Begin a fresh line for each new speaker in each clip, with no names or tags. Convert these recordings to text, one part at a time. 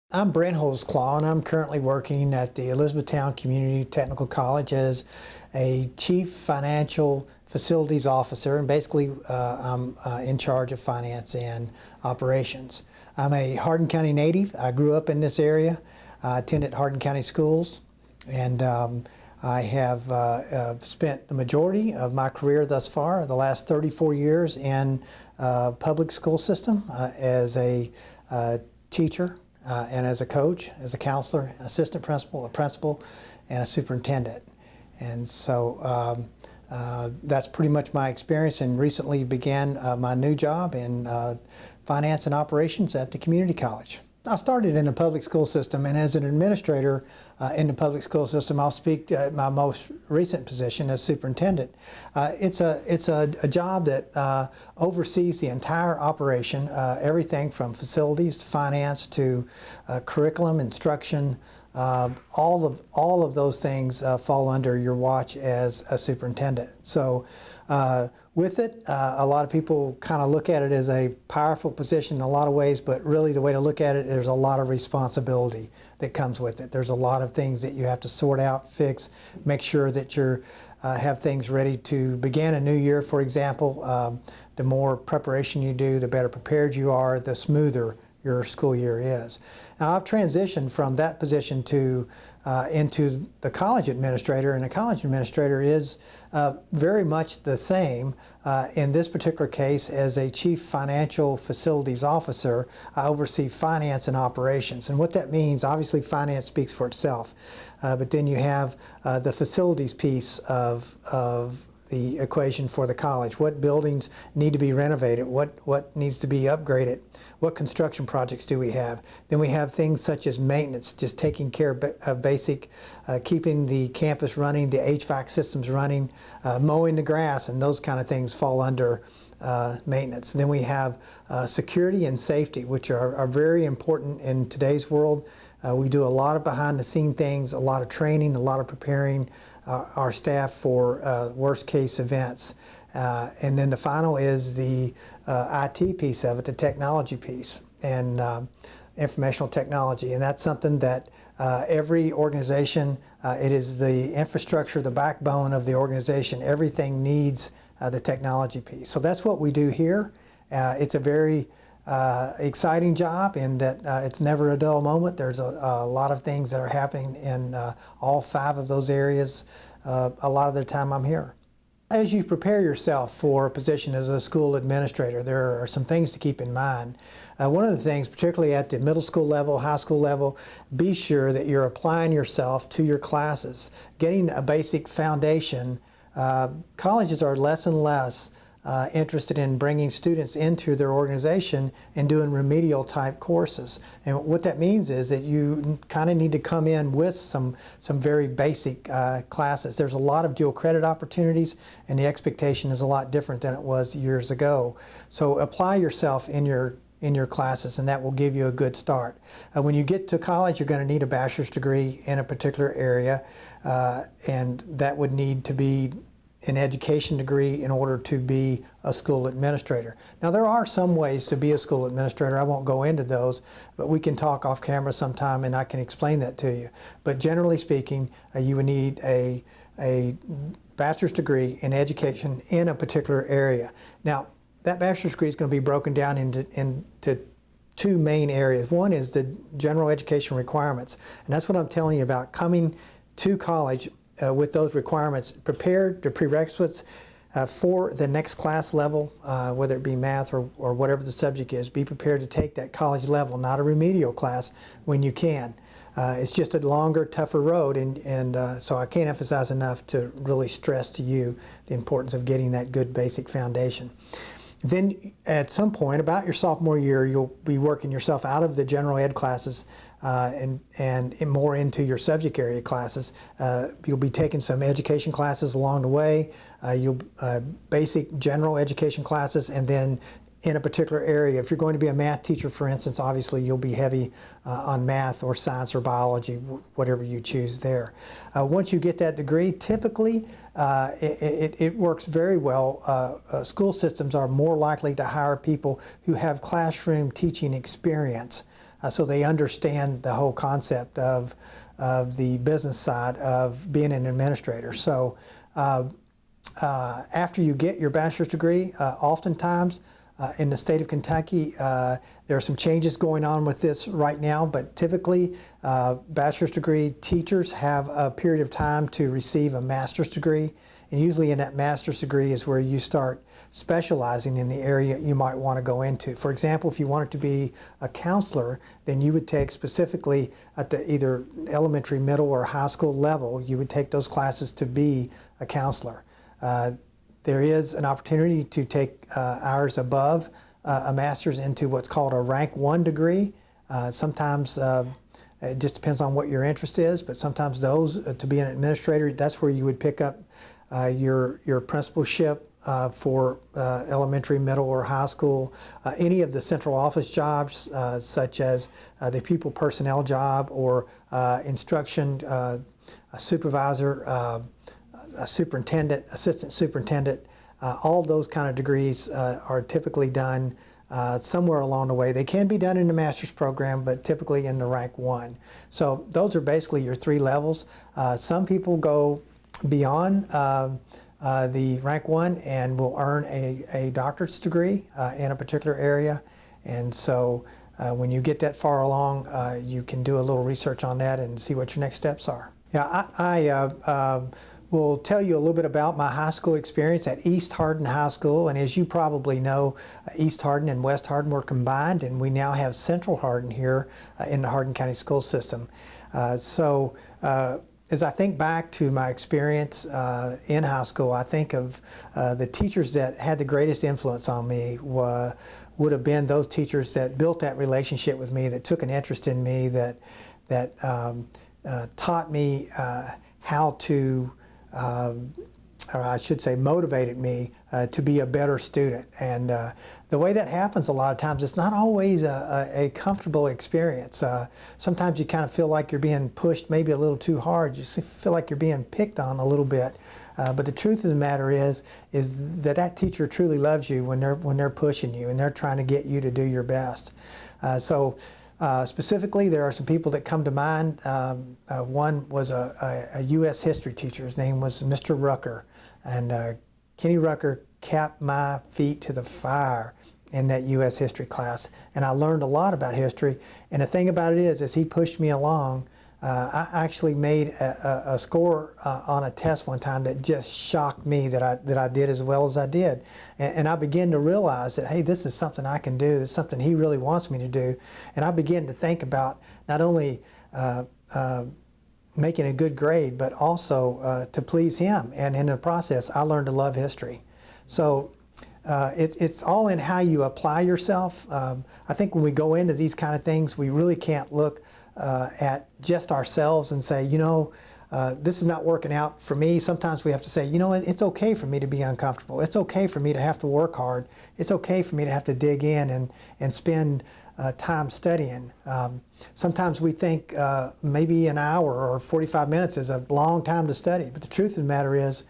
I'm Brent Holsclaw, and I'm currently working at the Elizabethtown Community Technical College as a Chief Financial Facilities Officer, and basically I'm in charge of finance and operations. I'm a Hardin County native. I grew up in this area. I attended Hardin County schools, and I have spent the majority of my career thus far, the last 34 years, in public school system as a teacher. And as a coach, as a counselor, an assistant principal, a principal, and a superintendent. And so that's pretty much my experience, and recently began my new job in finance and operations at the community college. I started in the public school system, and as an administrator in the public school system, I'll speak to my most recent position as superintendent. It's a job that oversees the entire operation, everything from facilities to finance to curriculum, instruction. All of those things fall under your watch as a superintendent. So with it, a lot of people kind of look at it as a powerful position in a lot of ways, but really the way to look at it, there's a lot of responsibility that comes with it. There's a lot of things that you have to sort out, fix, make sure that you have things ready to begin a new year, for example. The more preparation you do, the better prepared you are, the smoother your school year is. Now, I've transitioned from that position to into the college administrator, and the college administrator is very much the same in this particular case. As a Chief Financial Facilities Officer, I oversee finance and operations. And what that means, obviously finance speaks for itself, but then you have the facilities piece of the equation for the college. What buildings need to be renovated? What needs to be upgraded? What construction projects do we have? Then we have things such as maintenance, just taking care of basic, keeping the campus running, the HVAC systems running, mowing the grass, and those kind of things fall under maintenance. Then we have security and safety, which are very important in today's world. We do a lot of behind the scene things, a lot of training, a lot of preparing our staff for worst case events. And then the final is the IT piece of it, the technology piece, and informational technology. And that's something that every organization, it is the infrastructure, the backbone of the organization. Everything needs the technology piece. So that's what we do here. It's a very exciting job in that it's never a dull moment. There's a lot of things that are happening in all 5 of those areas a lot of the time I'm here. As you prepare yourself for a position as a school administrator, there are some things to keep in mind. One of the things, particularly at the middle school level, high school level, be sure that you're applying yourself to your classes, getting a basic foundation. Colleges are less and less interested in bringing students into their organization and doing remedial type courses. And what that means is that you kind of need to come in with some very basic classes. There's a lot of dual credit opportunities, and the expectation is a lot different than it was years ago. So apply yourself in your classes, and that will give you a good start. When you get to college, you're going to need a bachelor's degree in a particular area, and that would need to be an education degree in order to be a school administrator. Now, there are some ways to be a school administrator. I won't go into those, but we can talk off camera sometime and I can explain that to you. But generally speaking, you would need a bachelor's degree in education in a particular area. Now, that bachelor's degree is going to be broken down into 2 main areas. One is the general education requirements, and that's what I'm telling you about. Coming to college with those requirements, prepare the prerequisites for the next class level, whether it be math or whatever the subject is. Be prepared to take that college level, not a remedial class, when you can. It's just a longer, tougher road, and so I can't emphasize enough to really stress to you the importance of getting that good basic foundation. Then at some point, about your sophomore year, you'll be working yourself out of the general ed classes and more into your subject area classes. You'll be taking some education classes along the way, basic general education classes, and then in a particular area. If you're going to be a math teacher, for instance, obviously you'll be heavy on math or science or biology, whatever you choose there. Once you get that degree, typically it works very well. School systems are more likely to hire people who have classroom teaching experience so they understand the whole concept of the business side of being an administrator. So after you get your bachelor's degree, oftentimes in the state of Kentucky, there are some changes going on with this right now, but typically bachelor's degree teachers have a period of time to receive a master's degree, and usually in that master's degree is where you start specializing in the area you might want to go into. For example, if you wanted to be a counselor, then you would take specifically at the either elementary, middle, or high school level, you would take those classes to be a counselor. There is an opportunity to take hours above a master's into what's called a rank 1 degree. Sometimes it just depends on what your interest is, but sometimes those, to be an administrator, that's where you would pick up your principalship for elementary, middle, or high school. Any of the central office jobs, such as the people personnel job or instruction, a supervisor, a superintendent, assistant superintendent, all those kind of degrees are typically done somewhere along the way. They can be done in the master's program, but typically in the rank 1. So those are basically your 3 levels. Some people go beyond the rank 1 and will earn a doctorate degree in a particular area. And so when you get that far along, you can do a little research on that and see what your next steps are. Yeah, I will tell you a little bit about my high school experience at East Hardin High School. And as you probably know, East Hardin and West Hardin were combined, and we now have Central Hardin here in the Hardin County school system. As I think back to my experience in high school, I think of the teachers that had the greatest influence on me would have been those teachers that built that relationship with me, that took an interest in me, that taught me how to, or I should say motivated me to be a better student. And the way that happens a lot of times, it's not always a comfortable experience. Sometimes you kind of feel like you're being pushed maybe a little too hard. You feel like you're being picked on a little bit. But the truth of the matter is that teacher truly loves you when they're pushing you and they're trying to get you to do your best. Specifically, there are some people that come to mind. One was a U.S. history teacher. His name was Mr. Rucker. And Kenny Rucker kept my feet to the fire in that U.S. history class. And I learned a lot about history. And the thing about it is, as he pushed me along, I actually made a score on a test one time that just shocked me that I did as well as I did. And I began to realize that, hey, this is something I can do. This is something he really wants me to do. And I began to think about not only making a good grade, but also to please him. And in the process, I learned to love history. So it's all in how you apply yourself. I think when we go into these kind of things, we really can't look at just ourselves and say, this is not working out for me. Sometimes we have to say, it's okay for me to be uncomfortable. It's okay for me to have to work hard. It's okay for me to have to dig in and spend time studying. Sometimes we think maybe an hour or 45 minutes is a long time to study, but the truth of the matter is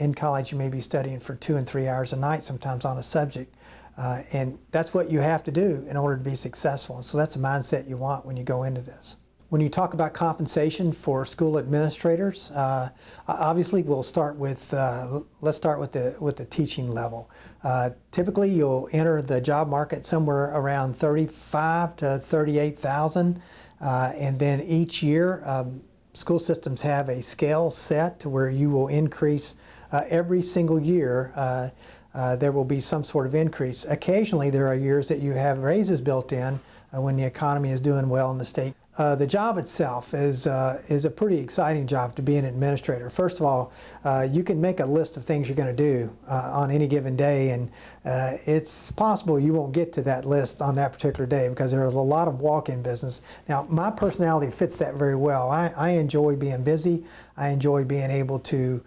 in college you may be studying for 2 and 3 hours a night sometimes on a subject. And that's what you have to do in order to be successful. And so that's the mindset you want when you go into this. When you talk about compensation for school administrators, obviously we'll start with, let's start with the teaching level. Typically you'll enter the job market somewhere around $35,000 to $38,000, and then each year school systems have a scale set to where you will increase every single year. There will be some sort of increase. Occasionally there are years that you have raises built in when the economy is doing well in the state. The job itself is a pretty exciting job to be an administrator. First of all, you can make a list of things you're going to do on any given day, and it's possible you won't get to that list on that particular day because there's a lot of walk-in business. Now, my personality fits that very well. I enjoy being busy. I enjoy being able to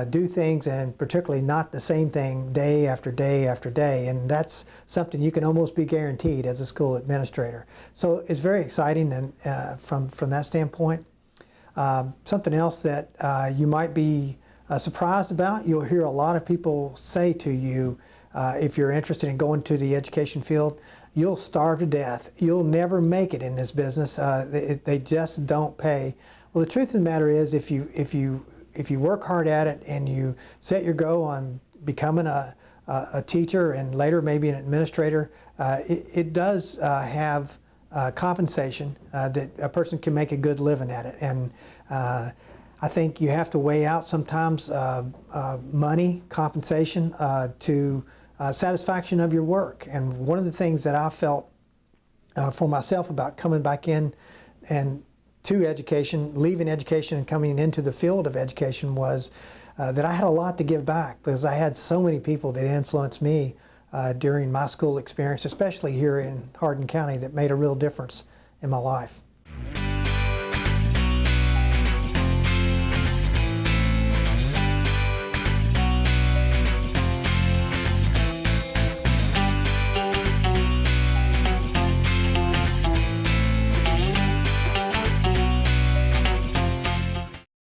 do things, and particularly not the same thing day after day after day, and that's something you can almost be guaranteed as a school administrator. So it's very exciting, and from that standpoint. Something else that you might be surprised about, you'll hear a lot of people say to you if you're interested in going to the education field, you'll starve to death. You'll never make it in this business. They just don't pay. Well, the truth of the matter is, if you work hard at it and you set your goal on becoming a teacher and later maybe an administrator, it does have compensation that a person can make a good living at it. And I think you have to weigh out sometimes money, compensation to satisfaction of your work. And one of the things that I felt for myself about coming back in and to education, leaving education and coming into the field of education was that I had a lot to give back, because I had so many people that influenced me during my school experience, especially here in Hardin County, that made a real difference in my life.